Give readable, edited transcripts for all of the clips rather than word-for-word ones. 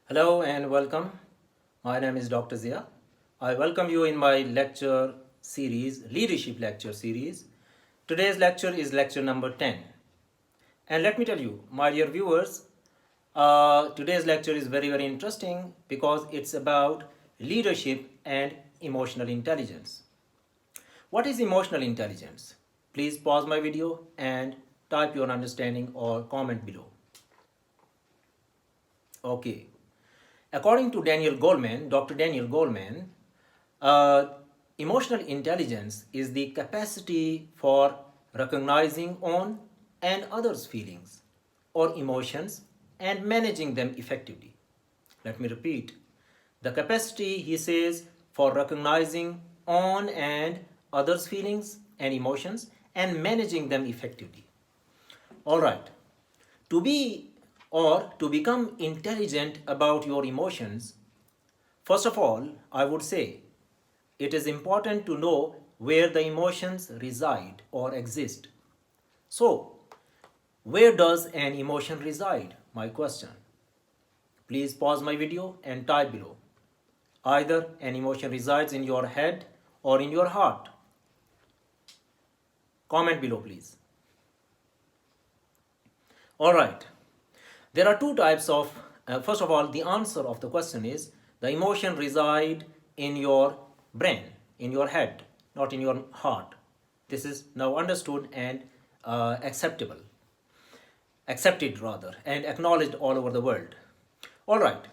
Hello and welcome. My name is Dr. Zia. I welcome you in my lecture series, leadership lecture series. Today's lecture is lecture number 10. And let me tell you, my dear viewers, today's lecture is very interesting because it's about leadership and emotional intelligence. What is emotional intelligence? Please pause my video and type your understanding or comment below. Okay. According to Dr. Daniel Goleman, uh, emotional intelligence is the capacity for recognizing on and others' feelings or emotions and managing them effectively. Let me repeat. The capacity, he says, for recognizing on and others' feelings and emotions and managing them effectively. All right. To be or to become intelligent about your emotions, first of all, I would say it is important to know where the emotions reside or exist. So, where does an emotion reside? My question. Please pause my video and type below. Either an emotion resides in your head or in your heart. Comment below, please. All right. There are two types of, first of all, the answer of the question is the emotion reside in your brain, in your head, not in your heart. This is now understood and accepted rather, and acknowledged all over the world. All right.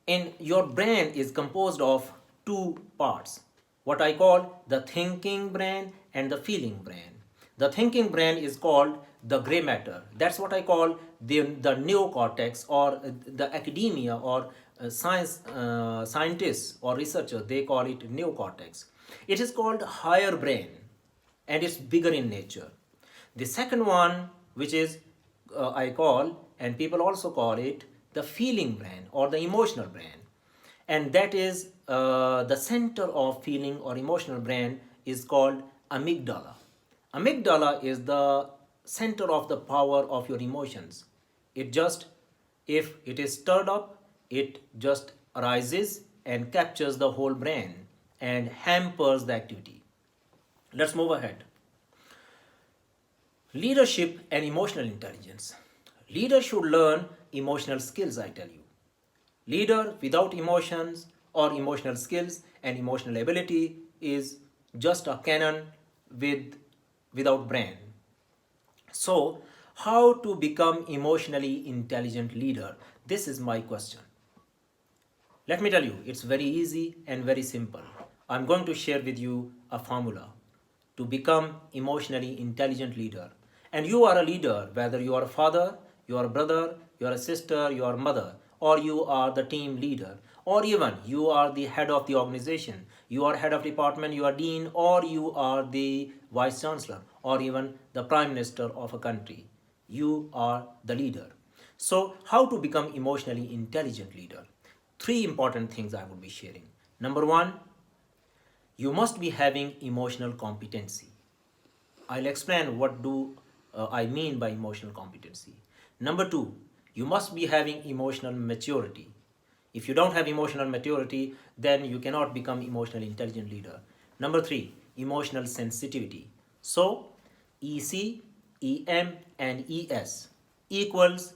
In your brain is composed of two parts, what I call the thinking brain and the feeling brain. The thinking brain is called the gray matter. That's what I call the neocortex, or the academia or scientists or researchers, they call it neocortex. It is called higher brain and it's bigger in nature. The second one, which is I call, and people also call it, the feeling brain or the emotional brain, and that is the center of feeling or emotional brain is called amygdala. Amygdala is the center of the power of your emotions. It just, if it is stirred up, it just arises and captures the whole brain and hampers the activity. Let's move ahead. Leadership and emotional intelligence. Leader should learn emotional skills, I tell you. Leader without emotions or emotional skills and emotional ability is just a cannon without brain. So, how to become emotionally intelligent leader? This is my question. Let me tell you, it's very easy and very simple. I'm going to share with you a formula to become emotionally intelligent leader. And you are a leader, whether you are a father, you are a brother, you are a sister, you are a mother, or you are the team leader, or even you are the head of the organization, you are head of department, you are dean, or you are the vice chancellor, or even the prime minister of a country. You are the leader. So, how to become emotionally intelligent leader? Three important things I would be sharing. Number one, you must be having emotional competency. I'll explain what do I mean by emotional competency. Number two, you must be having emotional maturity. If you don't have emotional maturity, then you cannot become emotionally intelligent leader. Number three, emotional sensitivity. So, EC, EM, and ES equals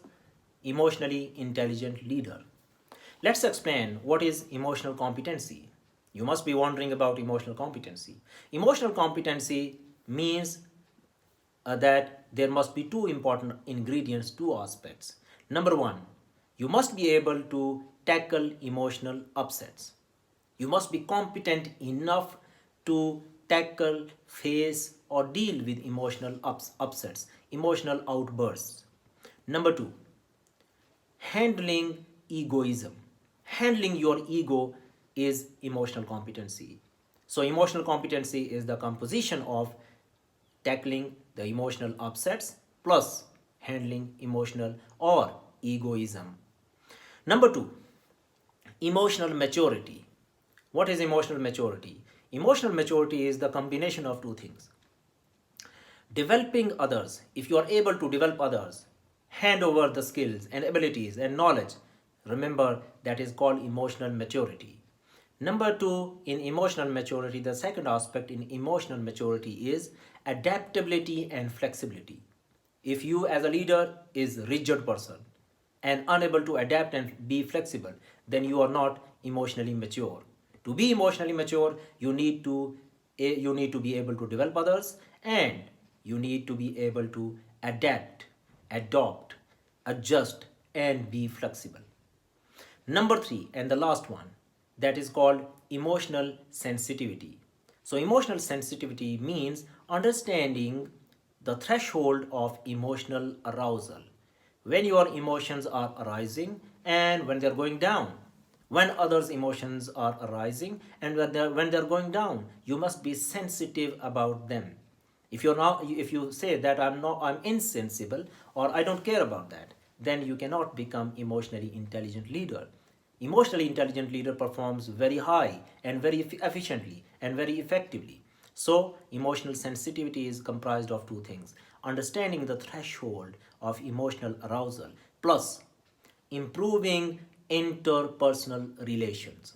emotionally intelligent leader. Let's explain what is emotional competency. You must be wondering about emotional competency. Emotional competency means that there must be two important ingredients, two aspects. Number one, you must be able to tackle emotional upsets. You must be competent enough to tackle, face, or deal with emotional upsets, emotional outbursts. Number two, handling egoism. Handling your ego is emotional competency. So, emotional competency is the composition of tackling the emotional upsets plus handling emotional or egoism. Number two, emotional maturity. What is emotional maturity? Emotional maturity is the combination of two things. Developing others. If you are able to develop others, hand over the skills and abilities and knowledge Remember, that is called emotional maturity. Number two, in emotional maturity, the second aspect in emotional maturity is adaptability and flexibility. If you as a leader is rigid person and unable to adapt and be flexible, then you are not emotionally mature. To be emotionally mature, you need to be able to develop others, and you need to be able to adapt, adopt, adjust, and be flexible. Number three, and the last one, that is called emotional sensitivity. So, emotional sensitivity means understanding the threshold of emotional arousal, when your emotions are arising and when they're going down. When others' emotions are arising and when they're going down, you must be sensitive about them. If you say that I'm insensible or I don't care about that, then you cannot become emotionally intelligent leader. Emotionally intelligent leader performs very high and very efficiently and very effectively. So emotional sensitivity is comprised of two things: understanding the threshold of emotional arousal plus improving interpersonal relations.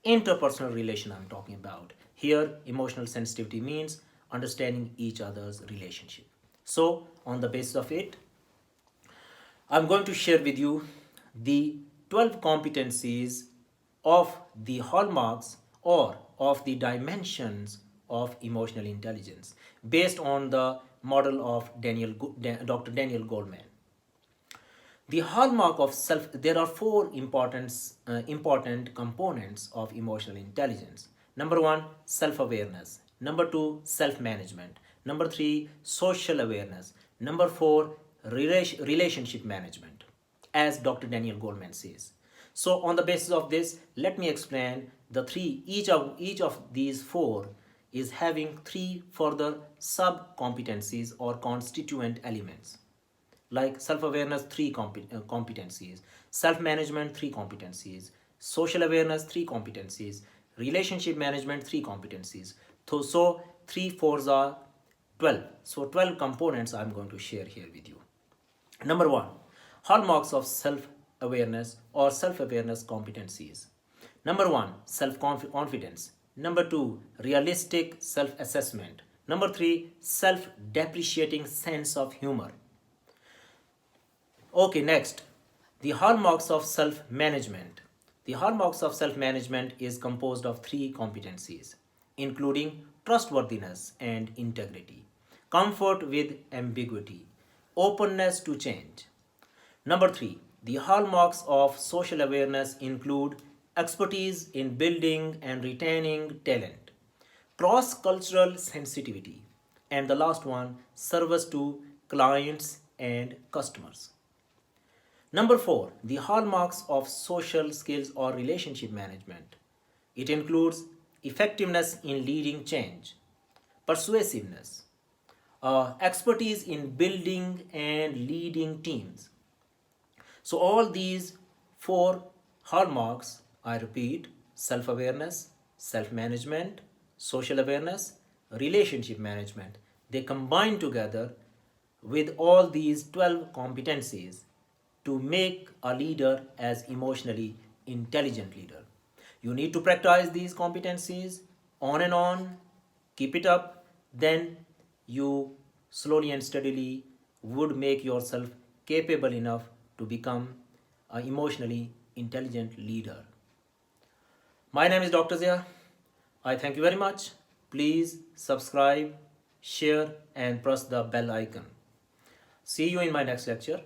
Interpersonal relation I'm talking about. Here, emotional sensitivity means understanding each other's relationship. So, on the basis of it, I'm going to share with you the 12 competencies of the hallmarks or of the dimensions of emotional intelligence based on the model of Dr. Daniel Goleman. The hallmark of self, there are four important components of emotional intelligence. Number one, self awareness. Number two, self management. Number three, social awareness. Number four, relationship management, as Dr. Daniel Goleman says. So, on the basis of this, let me explain the three. Each of these four is having three further sub competencies or constituent elements, like self-awareness, three competencies; self-management, three competencies; social awareness, three competencies; relationship management, three competencies. So 3 4s are 12. So 12 components I'm going to share here with you. Number one, hallmarks of self-awareness or self-awareness competencies. Number one, self-confidence. Number two, realistic self-assessment. Number three, self-depreciating sense of humor. Okay, next, the hallmarks of self management. The hallmarks of self management is composed of three competencies, including trustworthiness and integrity, comfort with ambiguity, openness to change. Number three, the hallmarks of social awareness include expertise in building and retaining talent, cross cultural sensitivity, and the last one, service to clients and customers. Number four, the hallmarks of social skills or relationship management. It includes effectiveness in leading change, persuasiveness, expertise in building and leading teams. So, all these four hallmarks, I repeat: self awareness, self management, social awareness, relationship management, they combine together with all these 12 competencies to make a leader as emotionally intelligent leader. You need to practice these competencies on and on, keep it up, then you slowly and steadily would make yourself capable enough to become an emotionally intelligent leader. My name is Dr. Zia. I thank you very much. Please subscribe, share, and press the bell icon. See you in my next lecture.